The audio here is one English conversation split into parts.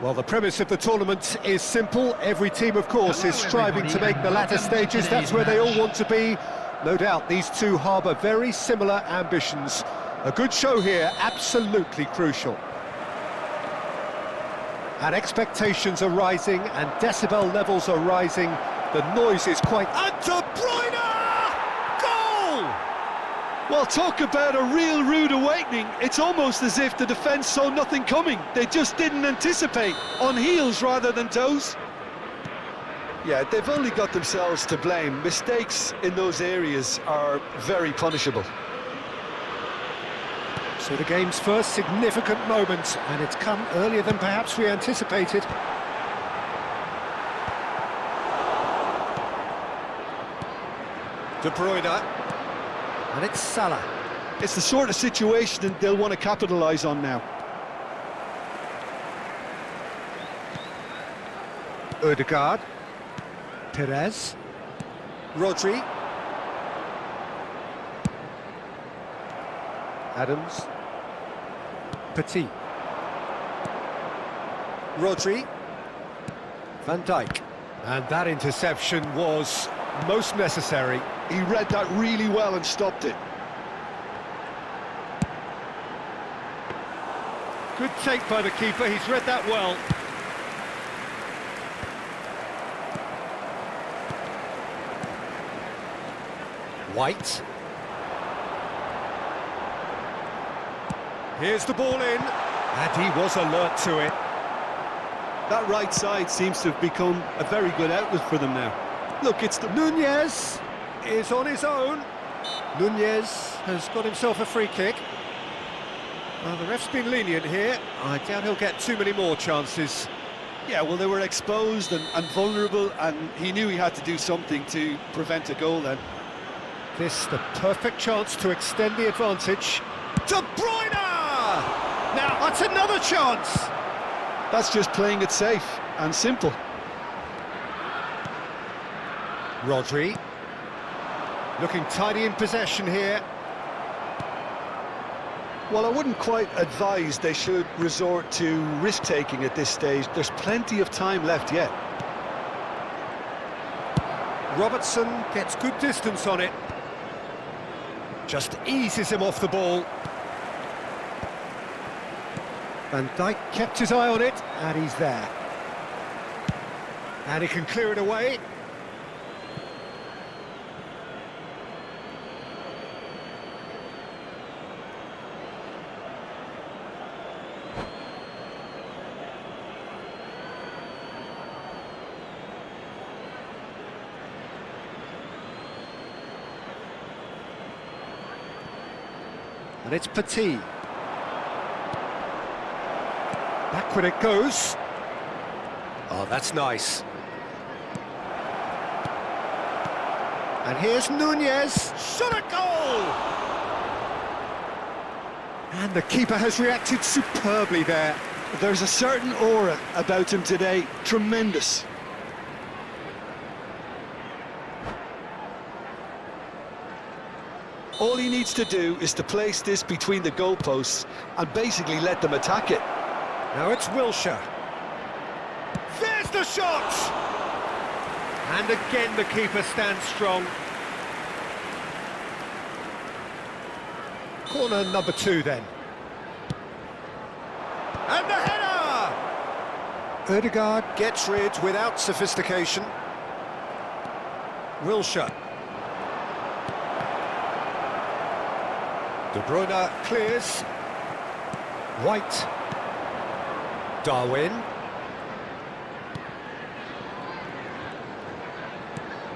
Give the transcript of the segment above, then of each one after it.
Well, the premise of the tournament is simple. Every team, of course, is striving to make the latter stages. That's where they all want to be. No doubt these two harbour very similar ambitions. A good show here, absolutely crucial. And expectations are rising, and decibel levels are rising. The noise is quite... And De Bruyne! Goal! Well, talk about a real rude awakening. It's almost as if the defence saw nothing coming. They just didn't anticipate, on heels rather than toes. Yeah, they've only got themselves to blame. Mistakes in those areas are very punishable. So the game's first significant moment, and it's come earlier than perhaps we anticipated. De Bruyne, and it's Salah. It's the sort of situation that they'll want to capitalise on now. Odegaard, Perez, Rodri, Adams, Petit, Rodri, Van Dijk, and that interception was most necessary. He read that really well and stopped it. Good take by the keeper, he's read that well. White. Here's the ball in, and he was alert to it. That right side seems to have become a very good outlet for them now. Look, it's the... Núñez is on his own. Núñez has got himself a free kick. Well, the ref's been lenient here. I doubt he'll get too many more chances. Yeah, well, they were exposed and vulnerable, and he knew he had to do something to prevent a goal then. This the perfect chance to extend the advantage. De Bruyne! Now, that's another chance! That's just playing it safe and simple. Rodri, looking tidy in possession here. Well, I wouldn't quite advise they should resort to risk-taking at this stage. There's plenty of time left yet. Robertson gets good distance on it. Just eases him off the ball. Van Dijk kept his eye on it, and he's there. And he can clear it away. And it's Petit. Backward it goes. Oh, that's nice. And here's Núñez. Shot at goal! And the keeper has reacted superbly there. There's a certain aura about him today. Tremendous. All he needs to do is to place this between the goalposts and basically let them attack it. Now it's Wilshere. There's the shot! And again the keeper stands strong. Corner number 2 then. And the header! Odegaard gets rid without sophistication. Wilshere. De Bruyne clears. White. Darwin.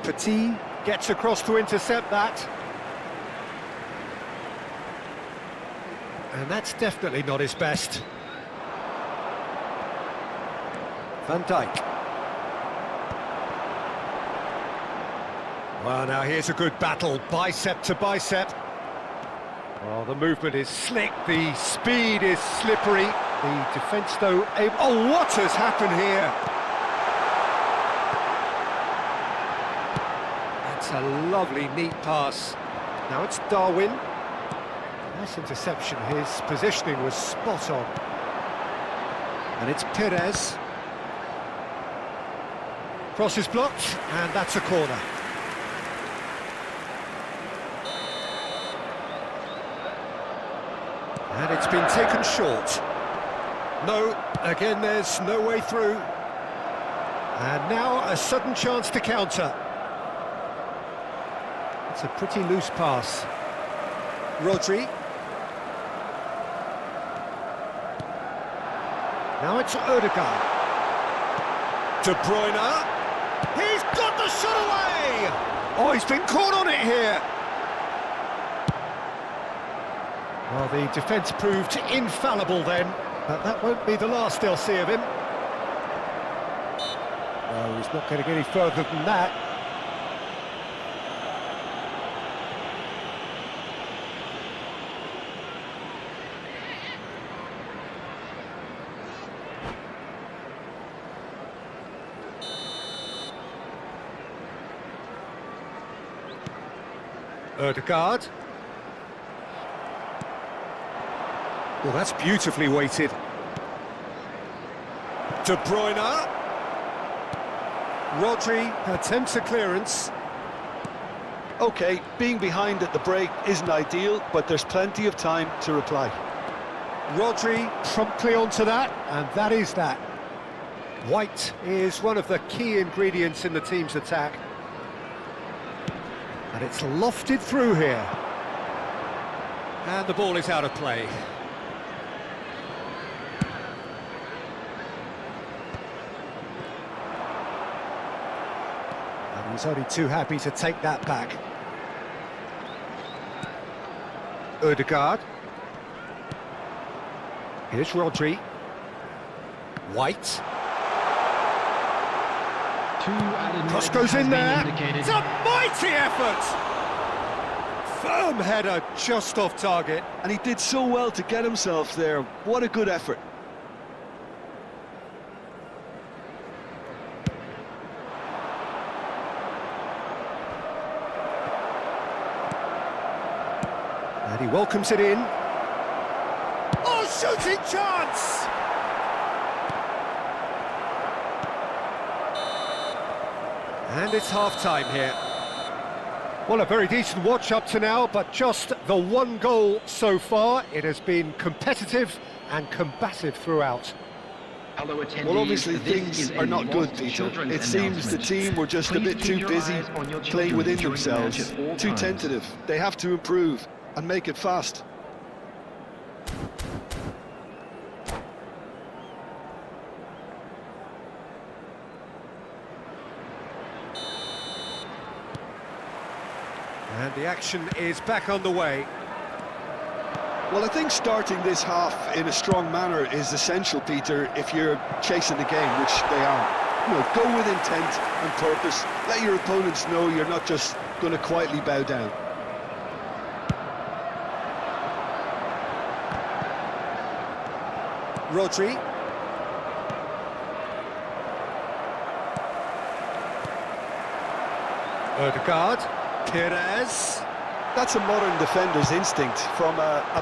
Petit gets across to intercept that. And that's definitely not his best. Van Dijk. Well, now here's a good battle, bicep to bicep. Well, the movement is slick, the speed is slippery. The defence, though, able... Oh, what has happened here? That's a lovely, neat pass. Now it's Darwin. Nice interception, his positioning was spot on. And it's Perez. Cross is blocked, and that's a corner. And it's been taken short. No, again there's no way through. And now a sudden chance to counter. It's a pretty loose pass. Rodri. Now it's Odegaard. De Bruyne. He's got the shot away! Oh, he's been caught on it here. Well, the defence proved infallible then, but that won't be the last they'll see of him. No, he's not going to get any further than that. Odegaard. Well, that's beautifully weighted. De Bruyne. Rodri attempts a clearance. OK, being behind at the break isn't ideal, but there's plenty of time to reply. Rodri promptly onto that, and that is that. White is one of the key ingredients in the team's attack. And it's lofted through here. And the ball is out of play. And he's only too happy to take that back. Odegaard. Here's Rodri. White. Cross goes in there. It's a mighty effort! Firm header just off target. And he did so well to get himself there. What a good effort. And he welcomes it in. Oh, shooting chance! And it's half-time here. Well, a very decent watch up to now, but just the one goal so far. It has been competitive and combative throughout. Well, obviously things are not good, Peter. It seems the team were just a bit too busy playing within themselves, too tentative. They have to improve and make it fast. And the action is back on the way. Well, I think starting this half in a strong manner is essential, Peter, if you're chasing the game, which they are. You know, go with intent and purpose. Let your opponents know you're not just going to quietly bow down. Rodri. Odegaard. Perez. That's a modern defender's instinct from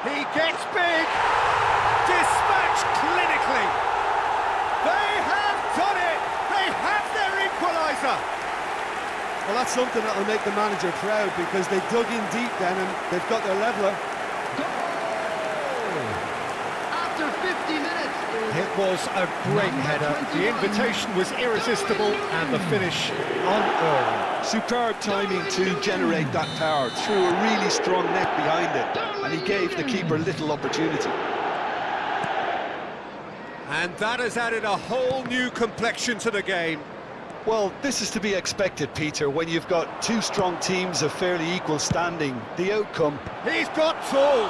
He gets big! Dispatched clinically! They have done it! They have their equaliser! Well, that's something that'll make the manager proud, because they dug in deep then and they've got their leveller. After 50 minutes. It was a great header. The invitation was irresistible and the finish unearned. Superb timing to generate that power, threw a really strong net behind it, and he gave the keeper little opportunity. And that has added a whole new complexion to the game. Well, this is to be expected, Peter, when you've got two strong teams of fairly equal standing. The outcome... He's got tall!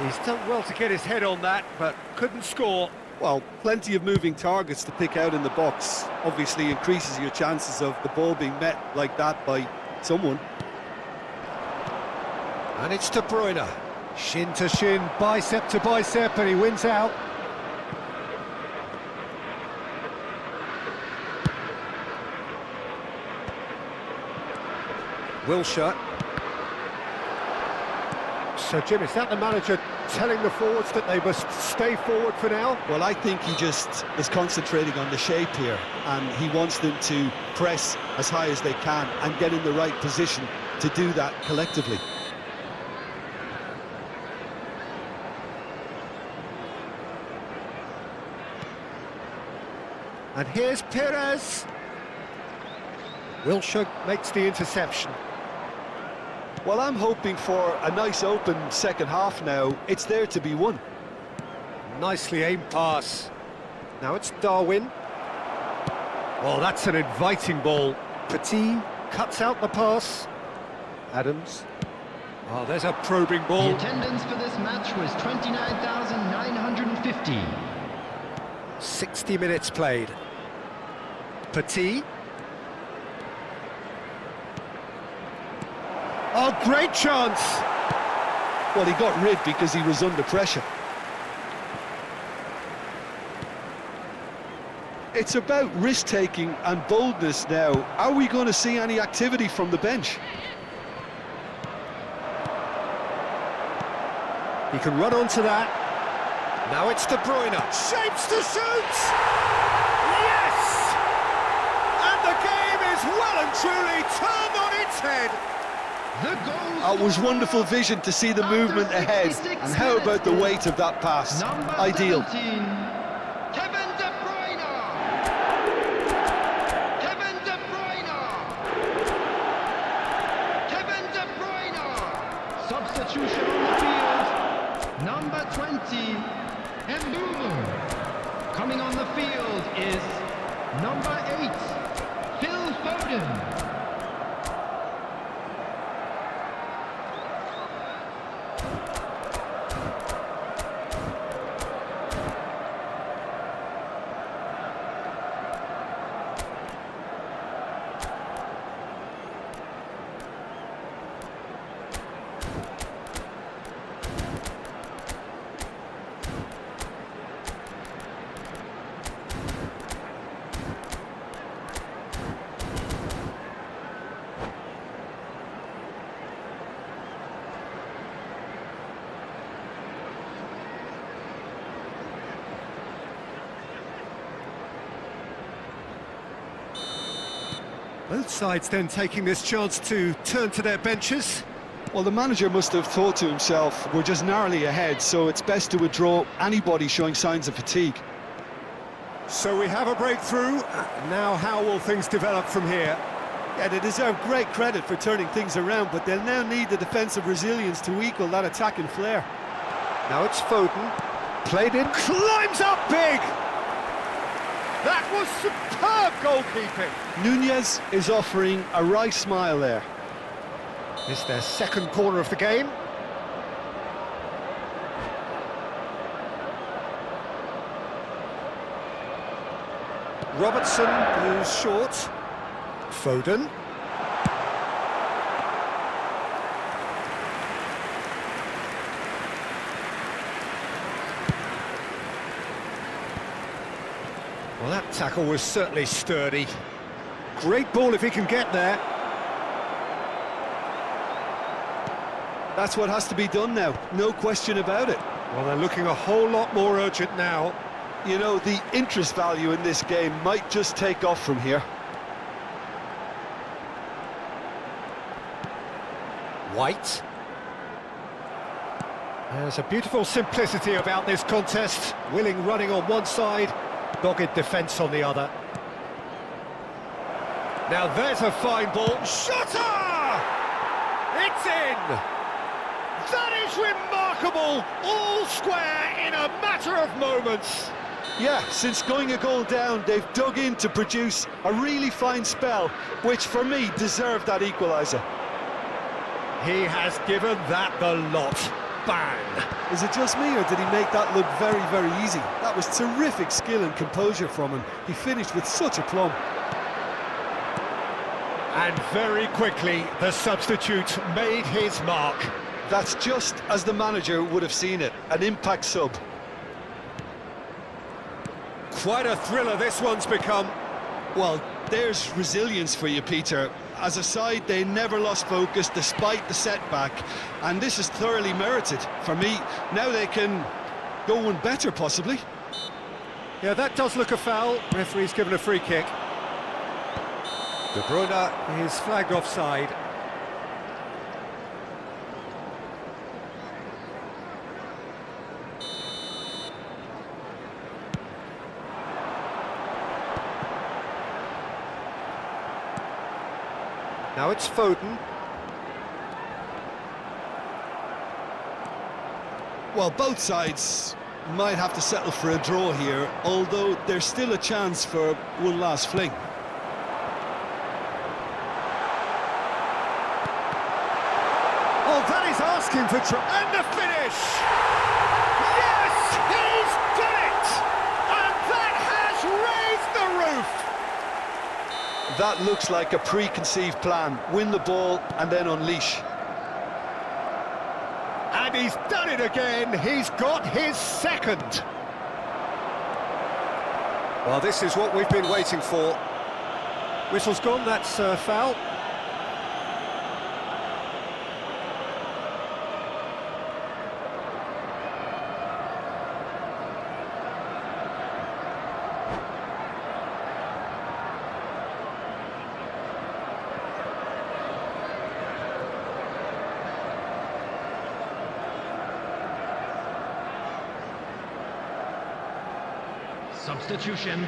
He's done well to get his head on that, but couldn't score. Well, plenty of moving targets to pick out in the box. Obviously increases your chances of the ball being met like that by someone. And it's De Bruyne. Shin to shin, bicep to bicep, and he wins out. Wilshere. So, Jim, is that the manager telling the forwards that they must stay forward for now? Well, I think he just is concentrating on the shape here, and he wants them to press as high as they can and get in the right position to do that collectively. And here's Perez. Wilshere makes the interception. Well, I'm hoping for a nice open second half now. It's there to be won. Nicely aimed pass. Now it's Darwin. Oh, that's an inviting ball. Petit cuts out the pass. Adams. Oh, there's a probing ball. The attendance for this match was 29,950. 60 minutes played. Petit. Oh, great chance! Well, he got rid because he was under pressure. It's about risk-taking and boldness now. Are we going to see any activity from the bench? He can run onto that. Now it's De Bruyne. Shapes to shoot! Yes! And the game is well and truly turned on its head. It was wonderful vision to see the movement ahead, and how about the weight of that pass? Ideal. 17, Kevin De Bruyne! Kevin De Bruyne! Kevin De Bruyne! Substitution on the field, number 20, Mbulu. Coming on the field is number 8, Phil Foden. Both sides then taking this chance to turn to their benches. Well, the manager must have thought to himself, we're just narrowly ahead, so it's best to withdraw anybody showing signs of fatigue. So we have a breakthrough. Now how will things develop from here? Yeah, they deserve great credit for turning things around, but they'll now need the defensive resilience to equal that attacking flair. Now it's Foden. Played in, climbs up big! That was superb goalkeeping. Núñez is offering a wry smile there. It's their second corner of the game. Robertson goes short. Foden. Well, that tackle was certainly sturdy. Great ball if he can get there. That's what has to be done now, no question about it. Well, they're looking a whole lot more urgent now. You know, the interest value in this game might just take off from here. White. There's a beautiful simplicity about this contest. Willing running on one side, dogged defence on the other. Now there's a fine ball. Shutter! It's in! That is remarkable! All square in a matter of moments. Yeah, since going a goal down, they've dug in to produce a really fine spell, which for me deserved that equaliser. He has given that the lot. Bang! Is it just me, or did he make that look very, very easy? That was terrific skill and composure from him. He finished with such aplomb. And very quickly, the substitute made his mark. That's just as the manager would have seen it, an impact sub. Quite a thriller this one's become. Well, there's resilience for you, Peter. as a side, they never lost focus despite the setback, and this is thoroughly merited. For me, now they can go one better, possibly. Yeah, that does look a foul. Referee's given a free kick. De Bruyne is flagged offside. Now it's Foden. Well, both sides might have to settle for a draw here, although there's still a chance for one last fling. Oh, that is asking for trouble. And the finish! Yes, he's done it! And that has raised the roof! That looks like a preconceived plan. Win the ball and then unleash. And he's done it again. He's got his second. Well, this is what we've been waiting for. Whistle's gone, that's a foul. Substitution.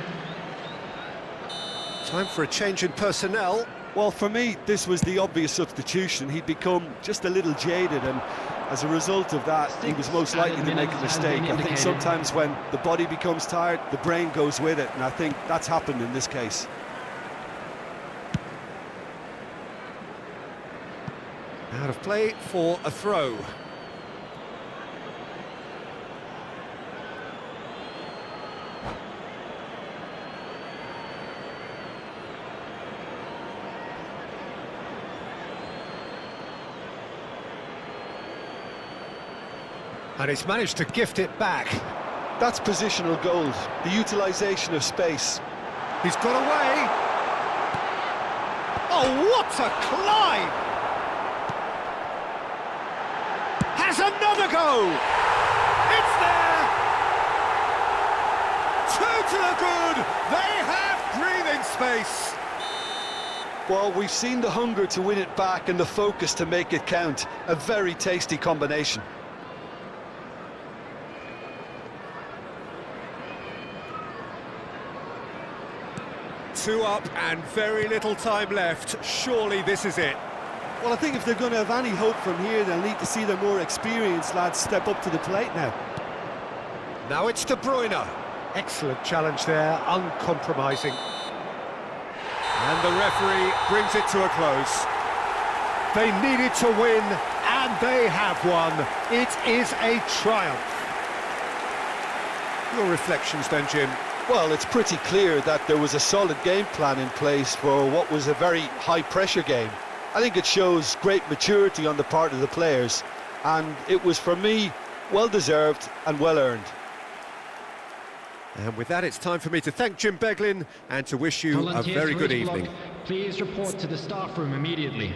Time for a change in personnel. Well, for me, this was the obvious substitution. He'd become just a little jaded, and as a result of that, he was most likely to make a mistake. I think sometimes when the body becomes tired, the brain goes with it, and I think that's happened in this case. Out of play for a throw. And he's managed to gift it back. That's positional gold, the utilisation of space. He's got away. Oh, what a climb! Has another go! It's there! Two to the good! They have breathing space! Well, we've seen the hunger to win it back and the focus to make it count. A very tasty combination. Two up and very little time left. Surely this is it. Well, I think if they're going to have any hope from here, they'll need to see their more experienced lads step up to the plate now. Now it's De Bruyne. Excellent challenge there, uncompromising. And the referee brings it to a close. They needed to win, and they have won. It is a triumph. Your reflections then, Jim? Well, it's pretty clear that there was a solid game plan in place for what was a very high-pressure game. I think it shows great maturity on the part of the players, and it was, for me, well-deserved and well-earned. And with that, it's time for me to thank Jim Beglin and to wish you a very good evening. Please report to the staff room immediately.